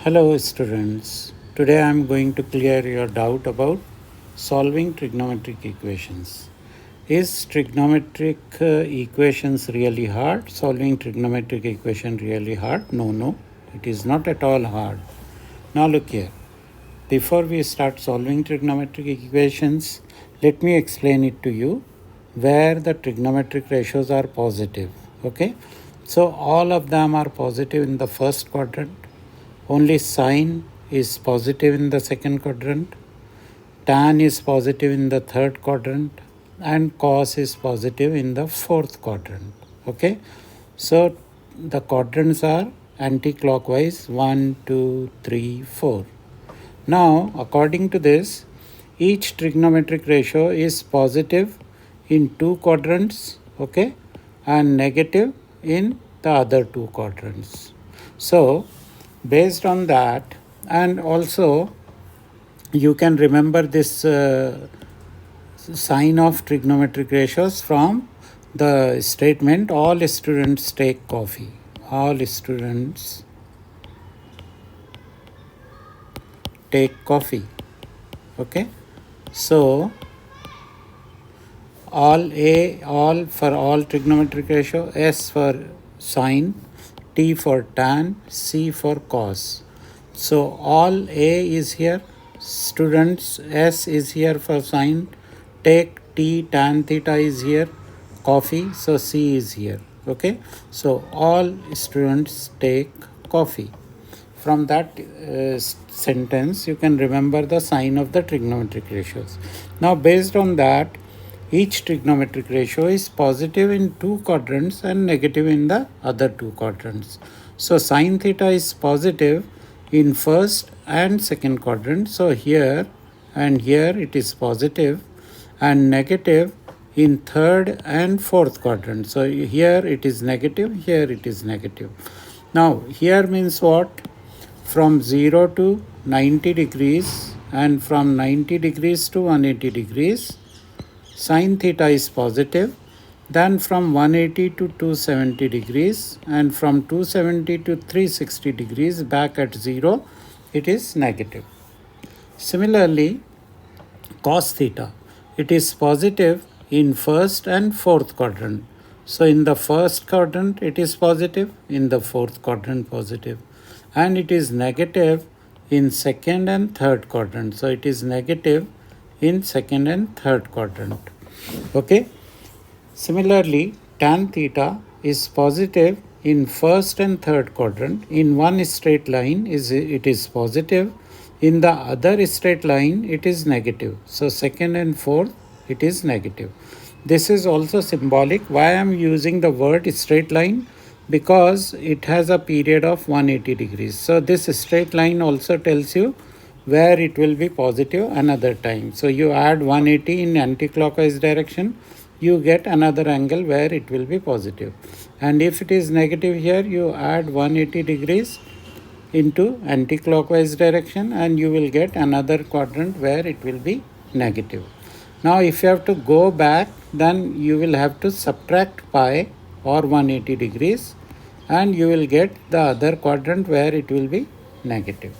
Hello students, today I am going to clear your doubt about solving trigonometric equations. Is trigonometric equations really hard? Solving trigonometric equation really hard? No, it is not at all hard. Now look here, before we start solving trigonometric equations, let me explain it to you where the trigonometric ratios are positive. Okay, so all of them are positive in the first quadrant. Only sine is positive in the second quadrant, tan is positive in the third quadrant, and cos is positive in the fourth quadrant. Okay, so the quadrants are anti-clockwise 1, 2, 3, 4. Now, according to this, each trigonometric ratio is positive in two quadrants, okay, and negative in the other two quadrants. So, based on that, and also you can remember this sign of trigonometric ratios from the statement all students take coffee. All students take coffee. Okay, so all for all trigonometric ratio, S for sine, T for tan, C for cos. So all A is here, students, S is here for sine, take T tan theta is here, coffee, so C is here. Okay, so all students take coffee. From that sentence, you can remember the sign of the trigonometric ratios. Now, based on that, each trigonometric ratio is positive in two quadrants and negative in the other two quadrants. So, sine theta is positive in first and second quadrant. So, here and here it is positive, and negative in third and fourth quadrant. So, here it is negative, here it is negative. Now, here means what? From 0 to 90 degrees and from 90 degrees to 180 degrees, sine theta is positive. Then from 180 to 270 degrees and from 270 to 360 degrees back at 0, it is negative. Similarly, cos theta, it is positive in first and fourth quadrant. So in the first quadrant it is positive, in the fourth quadrant positive, and it is negative in second and third quadrant. So it is negative in second and third quadrant. Okay, similarly tan theta is positive in first and third quadrant. In one straight line it is positive, in the other straight line it is negative. So second and fourth it is negative. This is also symbolic. Why I am using the word straight line? Because it has a period of 180 degrees. So this straight line also tells you where it will be positive another time. So you add 180 in anti-clockwise direction, you get another angle where it will be positive. And if it is negative here, you add 180 degrees into anti-clockwise direction and you will get another quadrant where it will be negative. Now if you have to go back, then you will have to subtract pi or 180 degrees and you will get the other quadrant where it will be negative.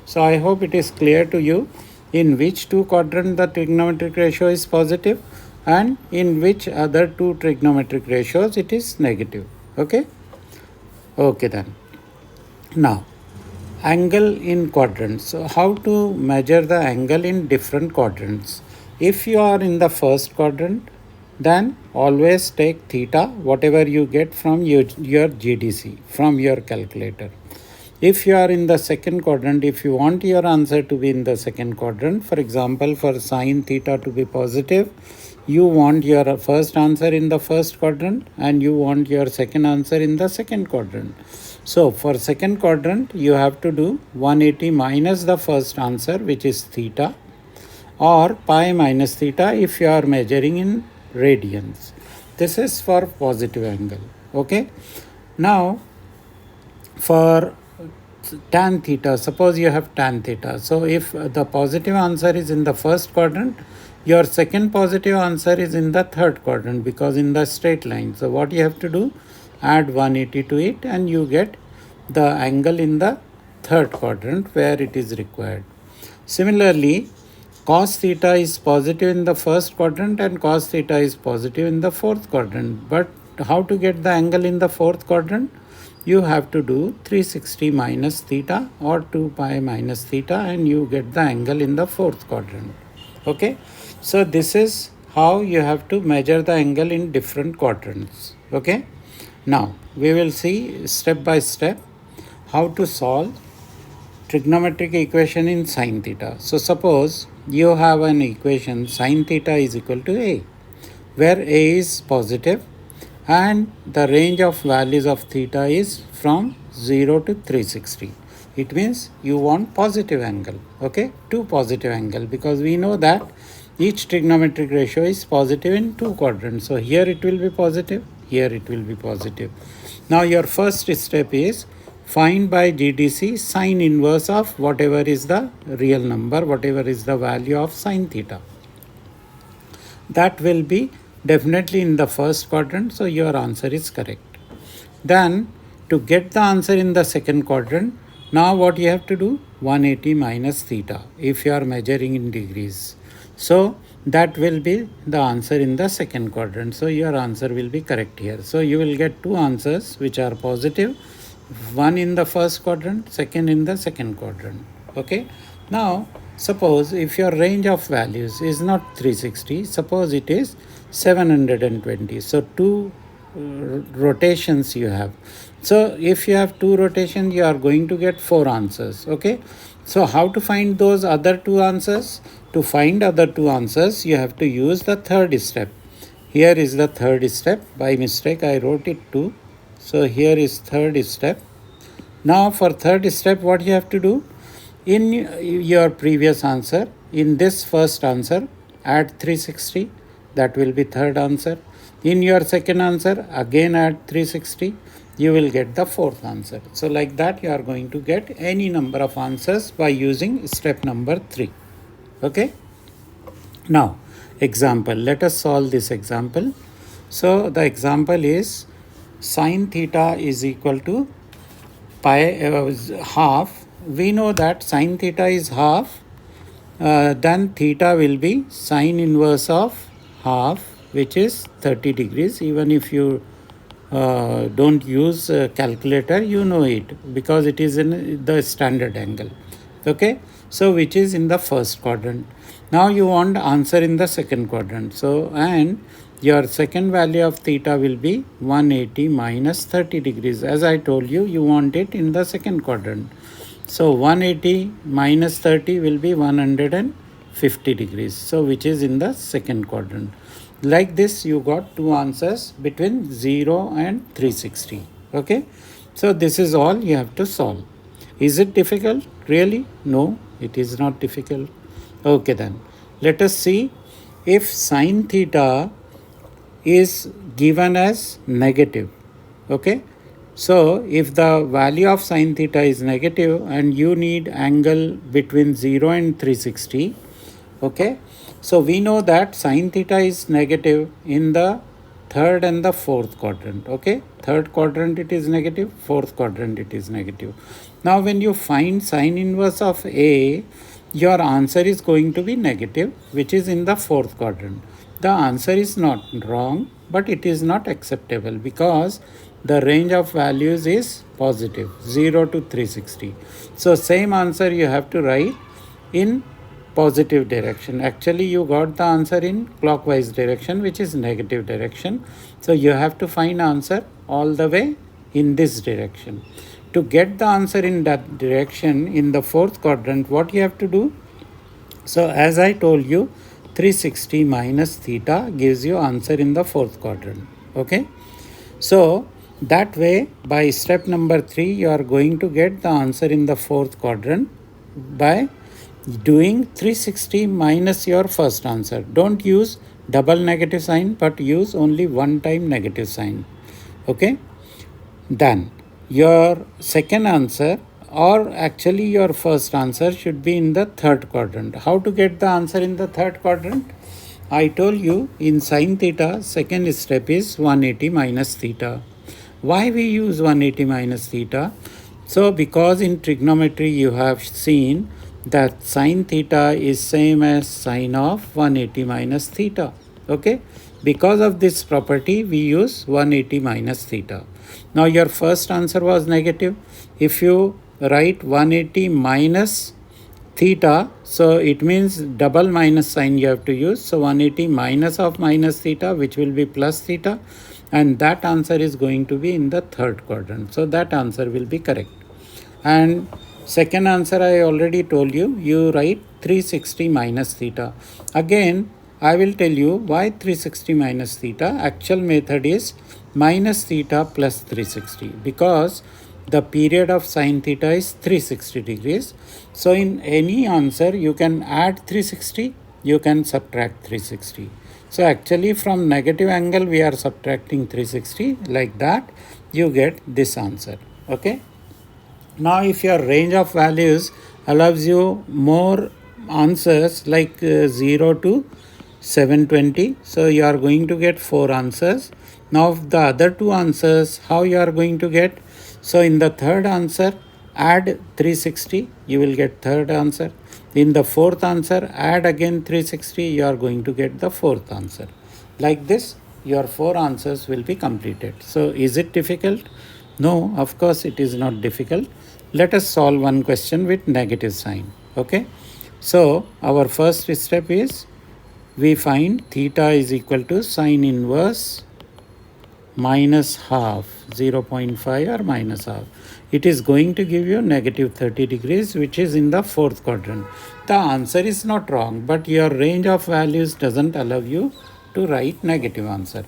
So I hope it is clear to you in which two quadrant the trigonometric ratio is positive and in which other two trigonometric ratios it is negative. Okay then. Now, angle in quadrants. So how to measure the angle in different quadrants? If you are in the first quadrant, then always take theta, whatever you get from your GDC, from your calculator. If you are in the second quadrant, if you want your answer to be in the second quadrant, for example, for sine theta to be positive, you want your first answer in the first quadrant and you want your second answer in the second quadrant. So for second quadrant, you have to do 180 minus the first answer, which is theta, or pi minus theta if you are measuring in radians. This is for positive angle. Okay. Now, for tan theta, suppose you have tan theta. So if the positive answer is in the first quadrant, your second positive answer is in the third quadrant because in the straight line. So what you have to do, add 180 to it and you get the angle in the third quadrant where it is required. Similarly, cos theta is positive in the first quadrant and cos theta is positive in the fourth quadrant. But how to get the angle in the fourth quadrant? You have to do 360 minus theta or 2 pi minus theta and you get the angle in the fourth quadrant. Okay, so this is how you have to measure the angle in different quadrants. Okay, now we will see step by step how to solve trigonometric equation in sine theta. So suppose you have an equation sine theta is equal to a, where a is positive and the range of values of theta is from 0 to 360. It means you want positive angle, okay, two positive angle, because we know that each trigonometric ratio is positive in two quadrants. So here it will be positive, here it will be positive. Now your first step is find by GDC sine inverse of whatever is the real number, whatever is the value of sine theta. That will be definitely in the first quadrant, so your answer is correct. Then to get the answer in the second quadrant, now what you have to do? 180 minus theta if you are measuring in degrees. So that will be the answer in the second quadrant. So your answer will be correct here. So you will get two answers which are positive, one in the first quadrant, second in the second quadrant. Okay. Now suppose if your range of values is not 360, suppose it is 720. So two rotations you have. So if you have two rotations, you are going to get four answers. Okay. So how to find those other two answers? To find other two answers, you have to use the third step. Here is the third step. By mistake, I wrote it 2. So here is third step. Now for third step, what you have to do? In your previous answer, in this first answer, add 360. That will be third answer. In your second answer, again add 360. You will get the fourth answer. So like that, you are going to get any number of answers by using step number 3. Okay. Now, example. Let us solve this example. So the example is sine theta is equal to pi half. We know that sine theta is half. Then theta will be sine inverse of half, which is 30 degrees. Even if you don't use calculator, you know it because it is in the standard angle. Okay, so which is in the first quadrant. Now you want answer in the second quadrant. So and your second value of theta will be 180 minus 30 degrees. As I told you, you want it in the second quadrant. So 180 minus 30 will be 150 degrees. So which is in the second quadrant. Like this, you got two answers between 0 and 360. Okay. So this is all you have to solve. Is it difficult? Really? No, it is not difficult. Okay then. Let us see if sine theta is given as negative. Okay. So if the value of sine theta is negative and you need angle between 0 and 360, okay, so we know that sine theta is negative in the third and the fourth quadrant. Okay, third quadrant it is negative, fourth quadrant it is negative. Now when you find sine inverse of A, your answer is going to be negative, which is in the fourth quadrant. The answer is not wrong, but it is not acceptable because the range of values is positive, 0 to 360. So same answer you have to write in positive direction. Actually you got the answer in clockwise direction, which is negative direction. So you have to find answer all the way in this direction. To get the answer in that direction in the fourth quadrant, what you have to do? So as I told you, 360 minus theta gives you answer in the fourth quadrant. Okay. So that way, by step number 3, you are going to get the answer in the fourth quadrant by doing 360 minus your first answer. Don't use double negative sign, but use only one time negative sign. Okay. Then your second answer, or actually your first answer, should be in the third quadrant. How to get the answer in the third quadrant? I told you in sine theta, second step is 180 minus theta. Why we use 180 minus theta? So because in trigonometry you have seen that sine theta is same as sine of 180 minus theta. Okay, because of this property we use 180 minus theta. Now your first answer was negative. If you write 180 minus theta, so it means double minus sign you have to use. So 180 minus of minus theta, which will be plus theta, and that answer is going to be in the third quadrant. So that answer will be correct. And second answer I already told you, you write 360 minus theta. Again, I will tell you why 360 minus theta. Actual method is minus theta plus 360, because the period of sine theta is 360 degrees. So in any answer you can add 360, you can subtract 360. So actually from negative angle we are subtracting 360, like that you get this answer. Okay. Now if your range of values allows you more answers like 0 to 720, so you are going to get 4 answers. Now the other 2 answers, how you are going to get? So in the third answer, add 360, you will get third answer. In the fourth answer, add again 360, you are going to get the fourth answer. Like this, your 4 answers will be completed. So is it difficult? No, of course it is not difficult. Let us solve one question with negative sign. Okay. So our first step is we find theta is equal to sine inverse minus half, 0.5 or minus half. It is going to give you negative 30 degrees, which is in the fourth quadrant. The answer is not wrong, but your range of values doesn't allow you to write negative answer.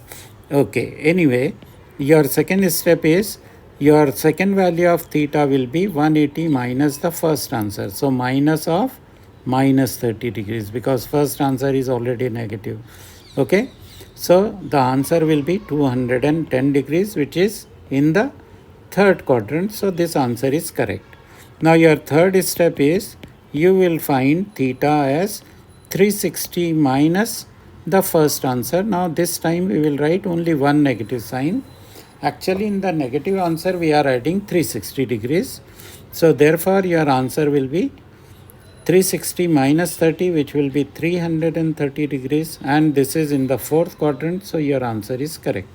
Okay, anyway, your second step is your second value of theta will be 180 minus the first answer. So minus of minus 30 degrees, because first answer is already negative. Okay. So the answer will be 210 degrees, which is in the third quadrant. So this answer is correct. Now your third step is you will find theta as 360 minus the first answer. Now this time we will write only one negative sign. Actually in the negative answer we are adding 360 degrees. So therefore your answer will be 360 minus 30, which will be 330 degrees, and this is in the fourth quadrant, so your answer is correct.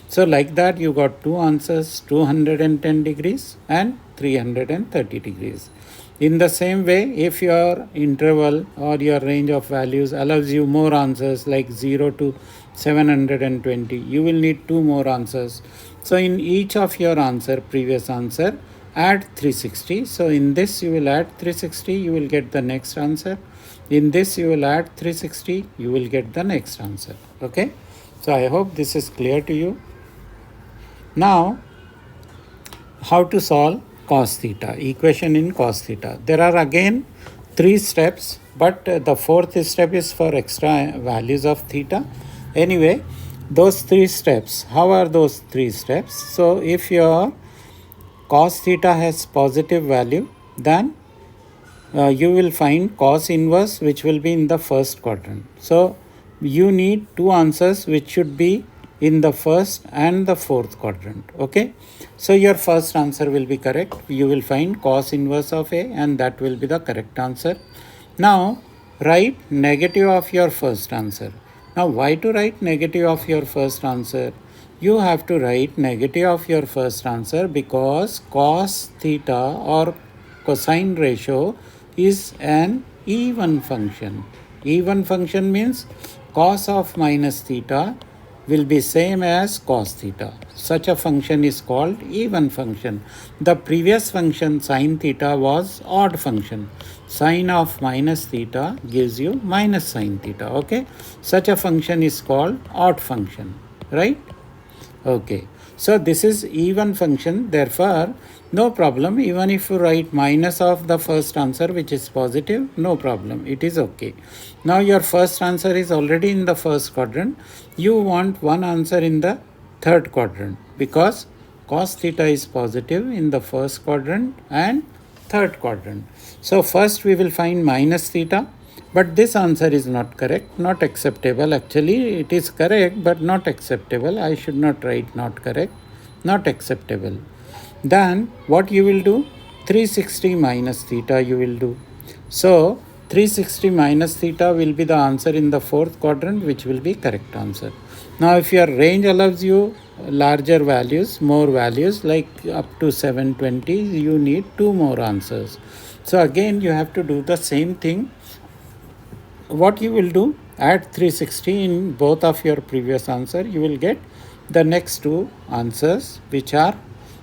So like that you got two answers, 210 degrees and 330 degrees. In the same way, if your interval or your range of values allows you more answers like 0 to 720, you will need two more answers. So in each of your answer, previous answer, add 360. So in this you will add 360, you will get the next answer. In this you will add 360, you will get the next answer. Okay. So I hope this is clear to you. Now, how to solve cos theta, equation in cos theta. There are again 3 steps, but the fourth step is for extra values of theta. Anyway, those 3 steps, how are those 3 steps? So if your cos theta has positive value, then you will find cos inverse, which will be in the first quadrant. So you need two answers which should be in the first and the fourth quadrant. Okay. So your first answer will be correct. You will find cos inverse of A, and that will be the correct answer. Now write negative of your first answer. Now why to write negative of your first answer? You have to write negative of your first answer because cos theta or cosine ratio is an even function. Even function means cos of minus theta will be same as cos theta. Such a function is called even function. The previous function sine theta was odd function. Sine of minus theta gives you minus sine theta. Okay. Such a function is called odd function. Right? Okay. So this is even function. Therefore, no problem. Even if you write minus of the first answer, which is positive, no problem. It is okay. Now your first answer is already in the first quadrant. You want one answer in the third quadrant because cos theta is positive in the first quadrant and third quadrant. So first we will find minus theta. But this answer is not correct, not acceptable. Actually, it is correct, but not acceptable. I should not write not correct, not acceptable. Then what you will do? 360 minus theta you will do. So 360 minus theta will be the answer in the fourth quadrant, which will be correct answer. Now if your range allows you larger values, more values like up to 720, you need two more answers. So again you have to do the same thing. What you will do, add 360 in both of your previous answer, you will get the next two answers which are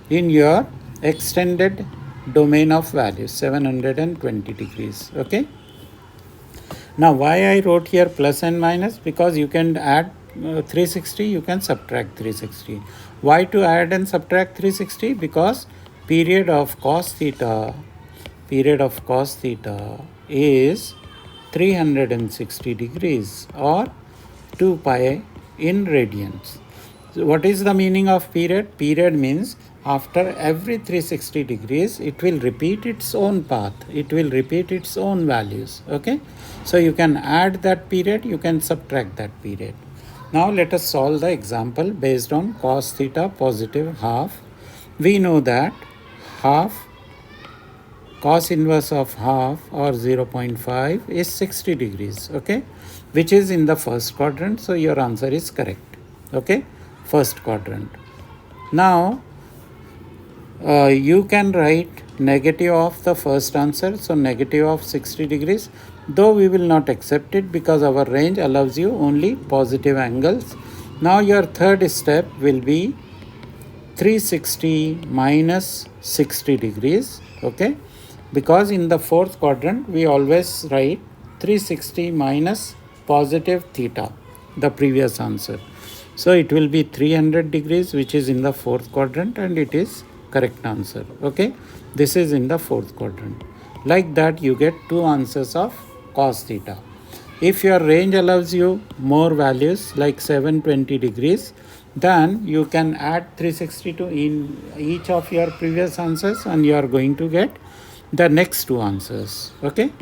in your extended domain of values 720 degrees. Okay, now why I wrote here plus and minus? Because you can add 360, you can subtract 360. Why to add and subtract 360? Because period of cos theta is 360 degrees or 2 pi in radians. So what is the meaning of period? Period means after every 360 degrees it will repeat its own path, it will repeat its own values. Okay, so you can add that period, you can subtract that period. Now let us solve the example based on cos theta positive half. We know that half cos inverse of half or 0.5 is 60 degrees, okay, which is in the first quadrant. So your answer is correct. Okay, first quadrant. Now you can write negative of the first answer, so negative of 60 degrees, though we will not accept it because our range allows you only positive angles. Now your third step will be 360 minus 60 degrees. Okay, because in the fourth quadrant we always write 360 minus positive theta, the previous answer. So it will be 300 degrees, which is in the fourth quadrant, and it is correct answer. Okay, this is in the fourth quadrant. Like that you get two answers of cos theta. If your range allows you more values like 720 degrees, then you can add 360 to in each of your previous answers and you are going to get the next two answers. Okay,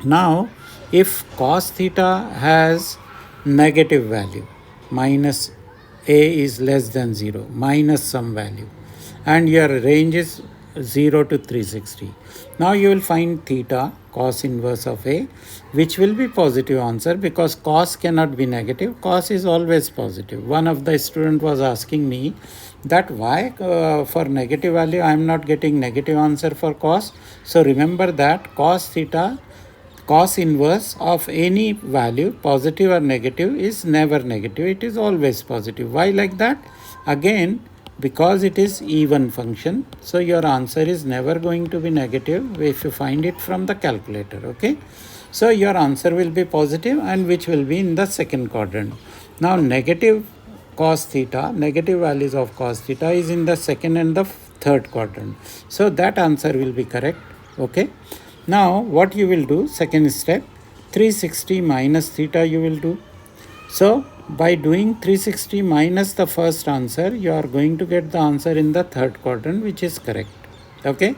now if cos theta has negative value, minus a is less than 0, minus some value, and your range is 0 to 360, now you will find theta cos inverse of a, which will be positive answer because cos cannot be negative, cos is always positive. One of the student was asking me that why for negative value I am not getting negative answer for cos. So remember that cos theta, cos inverse of any value, positive or negative, is never negative, it is always positive. Why like that? Again, because it is even function, so your answer is never going to be negative if you find it from the calculator. Okay, so your answer will be positive, and which will be in the second quadrant. Now negative cos theta, negative values of cos theta is in the second and the third quadrant, so that answer will be correct. Okay, now what you will do, second step, 360 minus theta you will do. So by doing 360 minus the first answer, you are going to get the answer in the third quadrant, which is correct. Okay,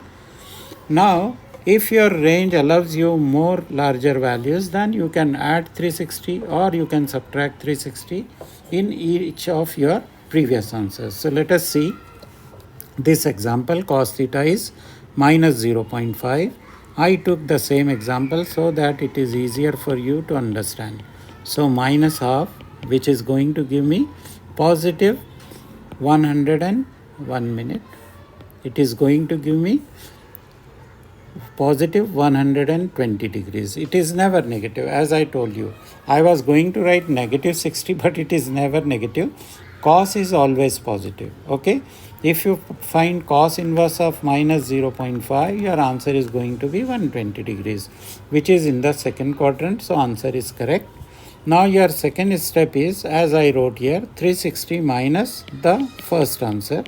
now if your range allows you more larger values, then you can add 360 or you can subtract 360 in each of your previous answers. So let us see this example. Cos theta is minus 0.5. I took the same example so that it is easier for you to understand. So minus half, which is going to give me positive 101 minute. It is going to give me positive 120 degrees. It is never negative, as I told you. I was going to write negative 60, but it is never negative. Cos is always positive. Okay, if you find cos inverse of minus 0.5, your answer is going to be 120 degrees, which is in the second quadrant. So answer is correct. Now your second step is, as I wrote here, 360 minus the first answer.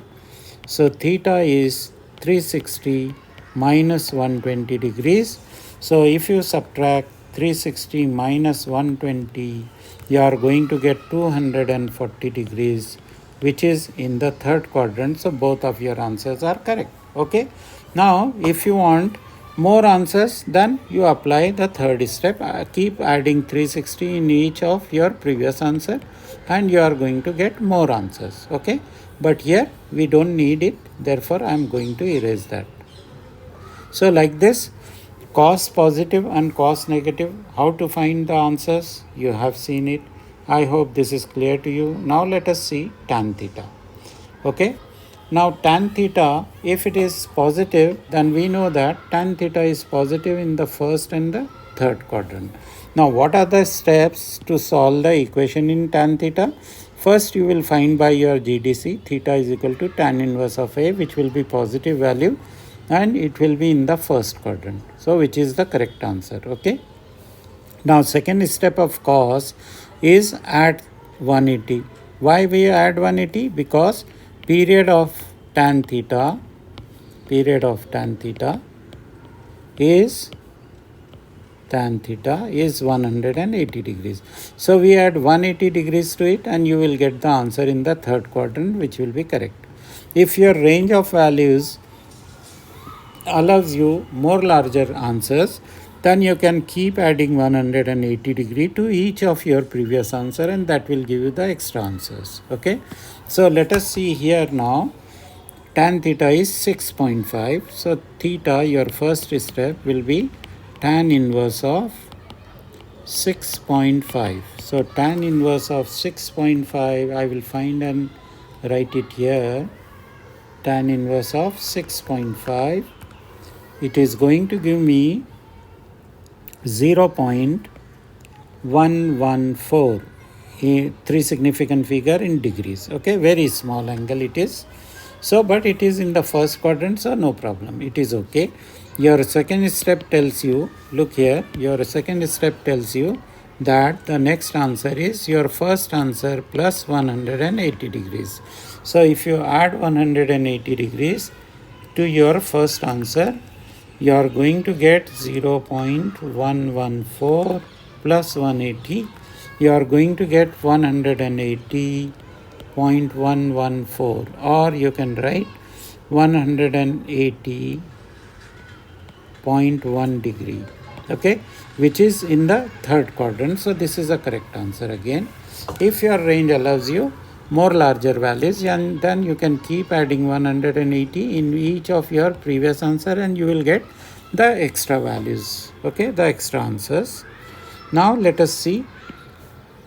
So theta is 360 minus 120 degrees. So if you subtract 360 minus 120, you are going to get 240 degrees, which is in the third quadrant. So both of your answers are correct. Okay, now if you want more answers, then you apply the third step. Keep adding 360 in each of your previous answer and you are going to get more answers. Okay, but here we don't need it, therefore I am going to erase that. So like this, cos positive and cos negative, how to find the answers, you have seen it. I hope this is clear to you. Now let us see tan theta. Okay, now tan theta, if it is positive, then we know that tan theta is positive in the first and the third quadrant. Now what are the steps to solve the equation in tan theta? First you will find by your GDC theta is equal to tan inverse of A, which will be positive value and it will be in the first quadrant. So which is the correct answer. Okay. Now second step of cos is add 180. Why we add 180? Because period of tan theta is 180 degrees. So we add 180 degrees to it and you will get the answer in the third quadrant, which will be correct. If your range of values allows you more larger answers, then you can keep adding 180 degree to each of your previous answer and that will give you the extra answers. Okay, so let us see here now. Tan theta is 6.5. So theta, your first step will be tan inverse of 6.5. So tan inverse of 6.5, I will find and write it here. Tan inverse of 6.5, it is going to give me 0.114, a 3 significant figure in degrees. Okay, very small angle it is. So, but it is in the first quadrant, so no problem. It is okay. Your second step tells you, look here, your second step tells you that the next answer is your first answer plus 180 degrees. So, if you add 180 degrees to your first answer, you are going to get 0.114 plus 180. You are going to get 180.114, or you can write 180.1 degree. Okay, which is in the third quadrant. So this is the correct answer again. If your range allows you more larger values, and then you can keep adding 180 in each of your previous answer and you will get the extra values. Okay, the extra answers. Now let us see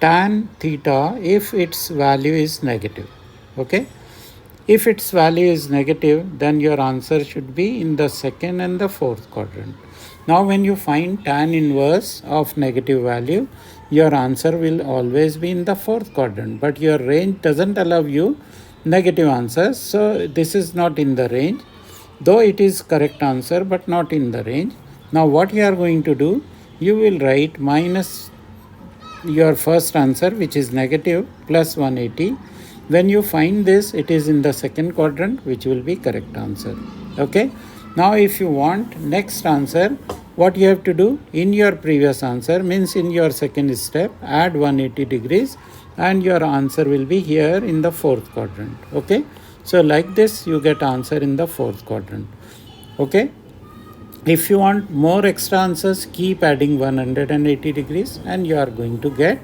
tan theta if its value is negative. Okay, if its value is negative, then your answer should be in the second and the fourth quadrant. Now when you find tan inverse of negative value, your answer will always be in the fourth quadrant, but your range doesn't allow you negative answers, so this is not in the range, though it is correct answer but not in the range. Now what you are going to do, you will write minus your first answer, which is negative, plus 180. When you find this, it is in the second quadrant, which will be correct answer. Okay, now if you want next answer, what you have to do, in your previous answer, means in your second step, add 180 degrees and your answer will be here in the fourth quadrant. Okay, so like this you get answer in the fourth quadrant. Okay, if you want more extra answers, keep adding 180 degrees and you are going to get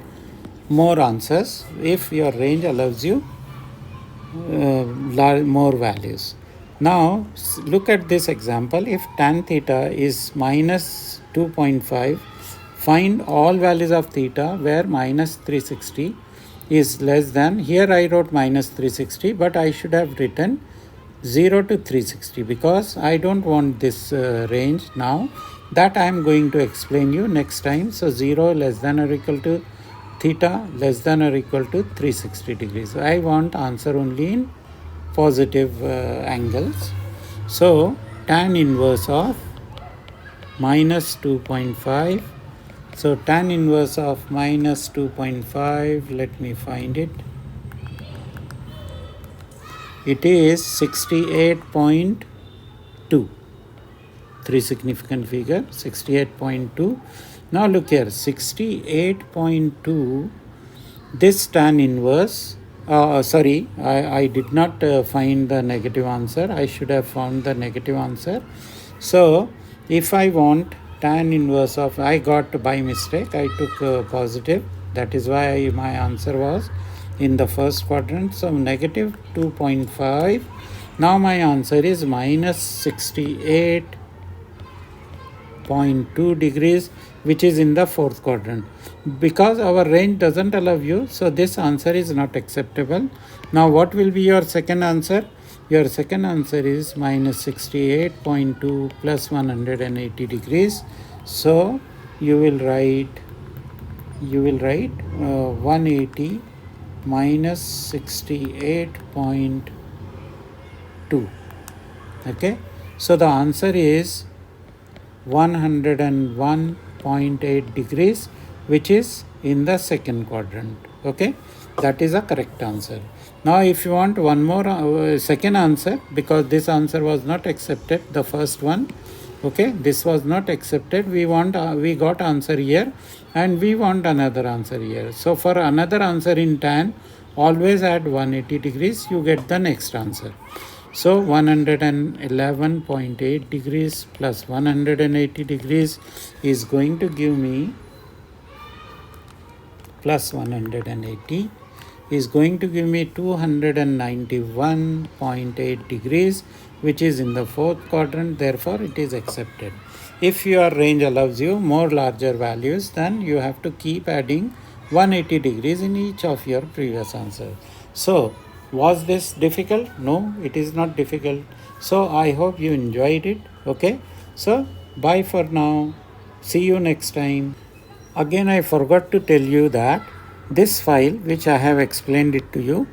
more answers if your range allows you more values. Now look at this example. If tan theta is minus 2.5, find all values of theta where minus 360 is less than, here I wrote minus 360, but I should have written 0 to 360 because I don't want this range now. That I am going to explain you next time. So 0 less than or equal to theta less than or equal to 360 degrees. I want answer only in positive angles. So tan inverse of minus 2.5. So tan inverse of minus 2.5, let me find it. It is 68.2. 3 significant figure, 68.2. Now look here, 68.2, this tan inverse, I did not find the negative answer. I should have found the negative answer. So If I want tan inverse of, I got by mistake, I took positive. That is why my answer was in the first quadrant. So negative 2.5. Now my answer is minus 68.2 degrees, which is in the fourth quadrant. Because our range doesn't allow you, so this answer is not acceptable. Now what will be your second answer? Your second answer is minus 68.2 plus 180 degrees. So you will write 180 minus 68.2. Okay, so the answer is 101.8 degrees, which is in the second quadrant. Okay, that is a correct answer. Now if you want one more second answer, because this answer was not accepted, the first one, okay, this was not accepted, we got answer here and we want another answer here. So for another answer in tan, always add 180 degrees, you get the next answer. So 111.8 degrees plus 180 degrees is going to give me, plus 180 is going to give me 291.8 degrees, which is in the fourth quadrant. Therefore it is accepted. If your range allows you more larger values, then you have to keep adding 180 degrees in each of your previous answers. So was this difficult? No, it is not difficult. So I hope you enjoyed it. Okay, so bye for now. See you next time. Again, I forgot to tell you that this file, which I have explained it to you,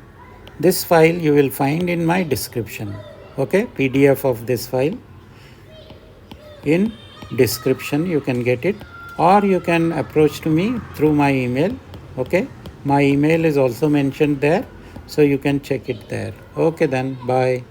this file you will find in my description. Okay, PDF of this file in description, you can get it, or you can approach to me through my email. Okay, my email is also mentioned there, so you can check it there. Okay then, bye.